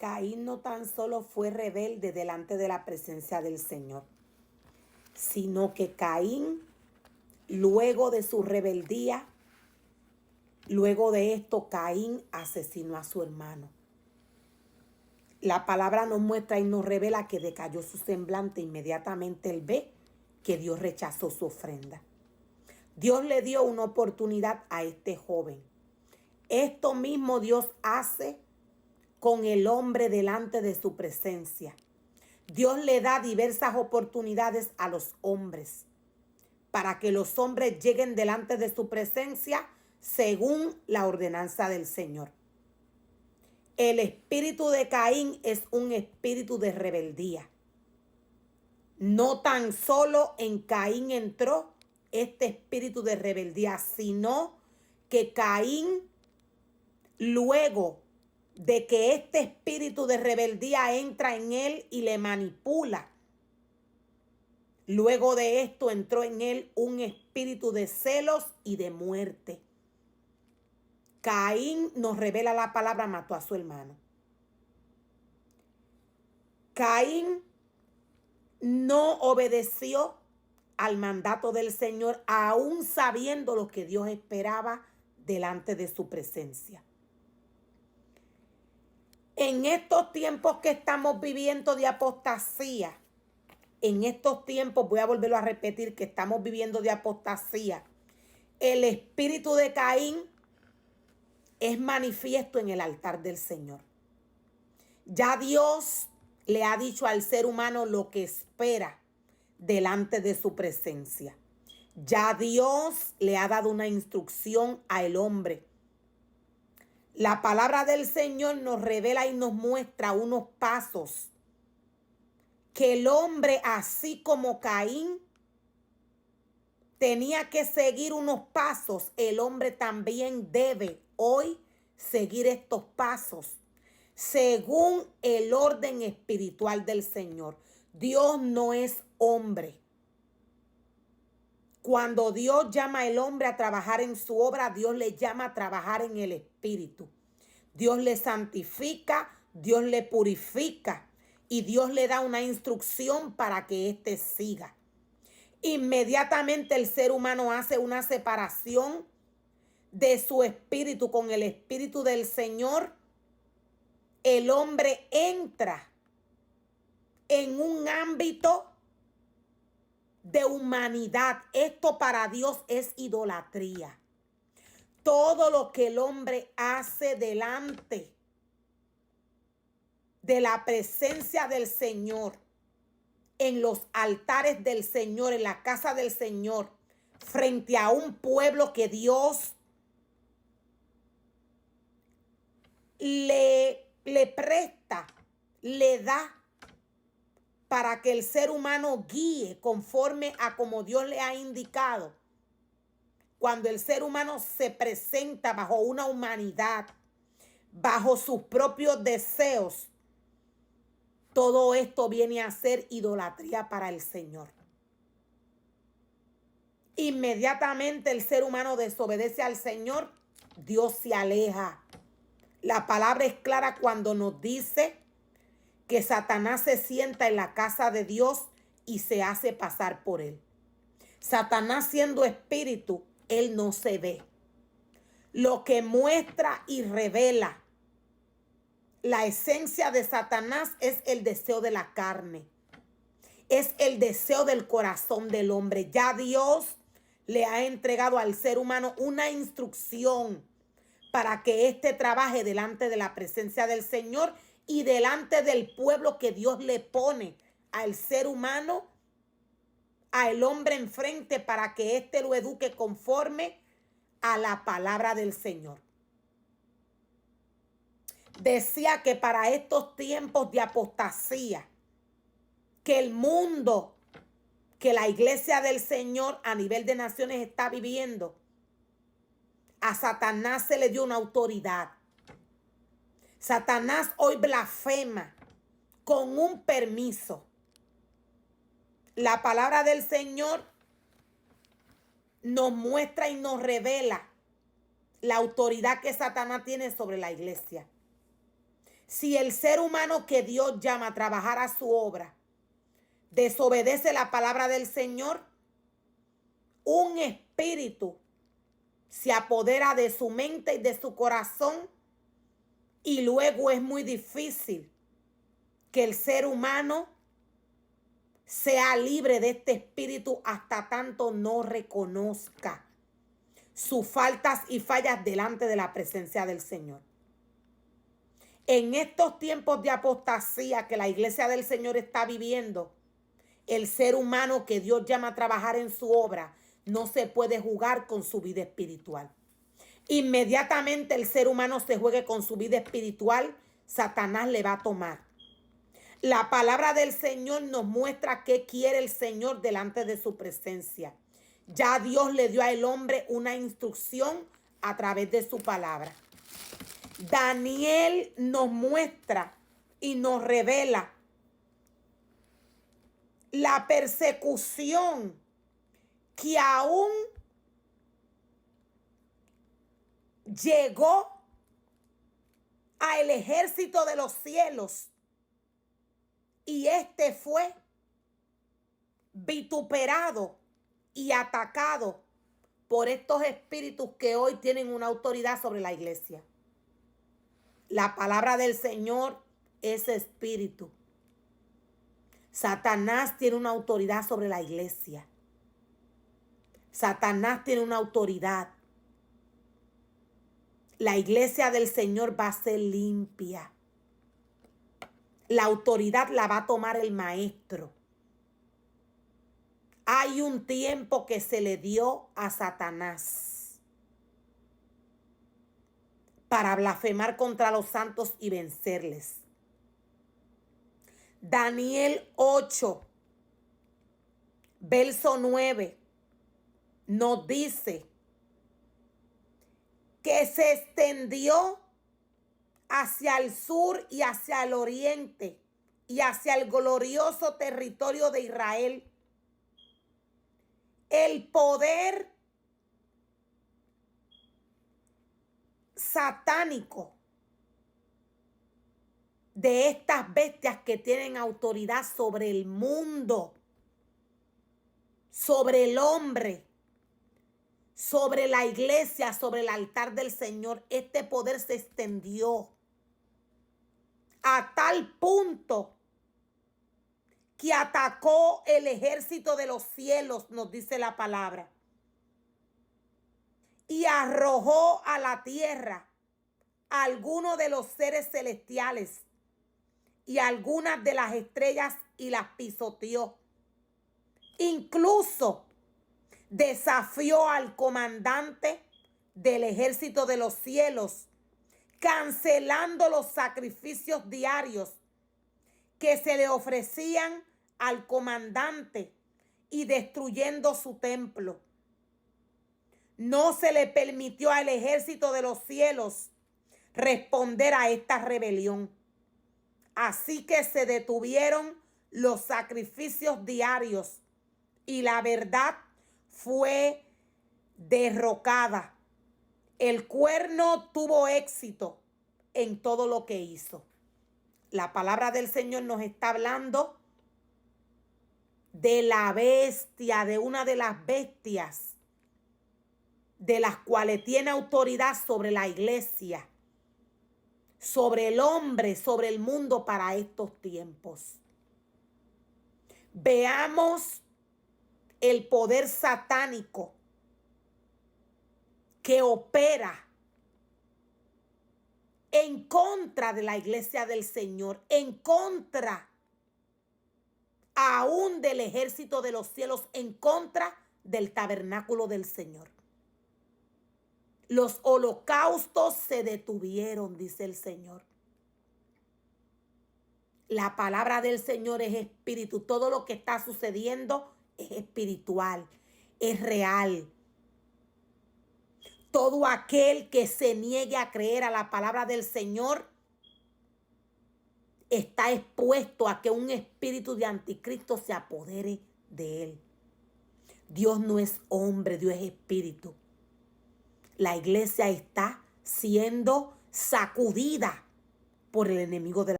Caín no tan solo fue rebelde delante de la presencia del Señor, sino que Caín, luego de su rebeldía, luego de esto, Caín asesinó a su hermano. La palabra nos muestra y nos revela que decayó su semblante. Inmediatamente él ve que Dios rechazó su ofrenda. Dios le dio una oportunidad a este joven. Esto mismo Dios hace con el hombre delante de su presencia. Dios le da diversas oportunidades a los hombres para que los hombres lleguen delante de su presencia según la ordenanza del Señor. El espíritu de Caín es un espíritu de rebeldía. No tan solo en Caín entró este espíritu de rebeldía, sino que Caín, luego de que este espíritu de rebeldía entra en él y le manipula, luego de esto entró en él un espíritu de celos y de muerte. Caín, nos revela la palabra, mató a su hermano. Caín no obedeció al mandato del Señor, aún sabiendo lo que Dios esperaba delante de su presencia. En estos tiempos que estamos viviendo de apostasía, en estos tiempos, voy a volverlo a repetir, que estamos viviendo de apostasía, el espíritu de Caín es manifiesto en el altar del Señor. Ya Dios le ha dicho al ser humano lo que espera delante de su presencia. Ya Dios le ha dado una instrucción al hombre. La palabra del Señor nos revela y nos muestra unos pasos que el hombre, así como Caín, tenía que seguir unos pasos. El hombre también debe hoy seguir estos pasos según el orden espiritual del Señor. Dios no es hombre. Cuando Dios llama al hombre a trabajar en su obra, Dios le llama a trabajar en el espíritu. Dios le santifica, Dios le purifica y Dios le da una instrucción para que éste siga. Inmediatamente el ser humano hace una separación de su espíritu con el espíritu del Señor. El hombre entra en un ámbito de humanidad. Esto para Dios es idolatría. Todo lo que el hombre hace delante de la presencia del Señor, en los altares del Señor, en la casa del Señor, frente a un pueblo que Dios le presta, le da para que el ser humano guíe conforme a como Dios le ha indicado. Cuando el ser humano se presenta bajo una humanidad, bajo sus propios deseos, todo esto viene a ser idolatría para el Señor. Inmediatamente el ser humano desobedece al Señor, Dios se aleja. La palabra es clara cuando nos dice que Satanás se sienta en la casa de Dios y se hace pasar por él. Satanás, siendo espíritu, él no se ve. Lo que muestra y revela la esencia de Satanás es el deseo de la carne. Es el deseo del corazón del hombre. Ya Dios le ha entregado al ser humano una instrucción para que éste trabaje delante de la presencia del Señor y delante del pueblo que Dios le pone al ser humano, al hombre enfrente, para que éste lo eduque conforme a la palabra del Señor. Decía que para estos tiempos de apostasía, que el mundo, que la iglesia del Señor a nivel de naciones está viviendo, a Satanás se le dio una autoridad. Satanás hoy blasfema con un permiso. La palabra del Señor nos muestra y nos revela la autoridad que Satanás tiene sobre la iglesia. Si el ser humano que Dios llama a trabajar a su obra desobedece la palabra del Señor, un espíritu se apodera de su mente y de su corazón, y luego es muy difícil que el ser humano sea libre de este espíritu hasta tanto no reconozca sus faltas y fallas delante de la presencia del Señor. En estos tiempos de apostasía que la iglesia del Señor está viviendo, el ser humano que Dios llama a trabajar en su obra no se puede jugar con su vida espiritual. Inmediatamente el ser humano se juegue con su vida espiritual, Satanás le va a tomar. La palabra del Señor nos muestra qué quiere el Señor delante de su presencia. Ya Dios le dio al hombre una instrucción a través de su palabra. Daniel nos muestra y nos revela la persecución que aún llegó al ejército de los cielos, y este fue vituperado y atacado por estos espíritus que hoy tienen una autoridad sobre la iglesia. La palabra del Señor es espíritu. Satanás tiene una autoridad sobre la iglesia. Satanás tiene una autoridad. La iglesia del Señor va a ser limpia. La autoridad la va a tomar el maestro. Hay un tiempo que se le dio a Satanás para blasfemar contra los santos y vencerles. Daniel 8, verso 9, nos dice que se extendió hacia el sur y hacia el oriente y hacia el glorioso territorio de Israel el poder satánico de estas bestias que tienen autoridad sobre el mundo, sobre el hombre, sobre la iglesia, sobre el altar del Señor. Este poder se extendió a tal punto que atacó el ejército de los cielos, nos dice la palabra, y arrojó a la tierra a algunos de los seres celestiales y algunas de las estrellas y las pisoteó. Incluso desafió al comandante del ejército de los cielos, cancelando los sacrificios diarios que se le ofrecían al comandante y destruyendo su templo. No se le permitió al ejército de los cielos responder a esta rebelión. Así que se detuvieron los sacrificios diarios y la verdad fue derrocada. El cuerno tuvo éxito en todo lo que hizo. La palabra del Señor nos está hablando de la bestia, de una de las bestias de las cuales tiene autoridad sobre la iglesia, sobre el hombre, sobre el mundo para estos tiempos. Veamos el poder satánico que opera en contra de la iglesia del Señor, en contra aún del ejército de los cielos, en contra del tabernáculo del Señor. Los holocaustos se detuvieron, dice el Señor. La palabra del Señor es espíritu. Todo lo que está sucediendo es espiritual, es real. Todo aquel que se niegue a creer a la palabra del Señor está expuesto a que un espíritu de anticristo se apodere de él. Dios no es hombre, Dios es espíritu. La iglesia está siendo sacudida por el enemigo de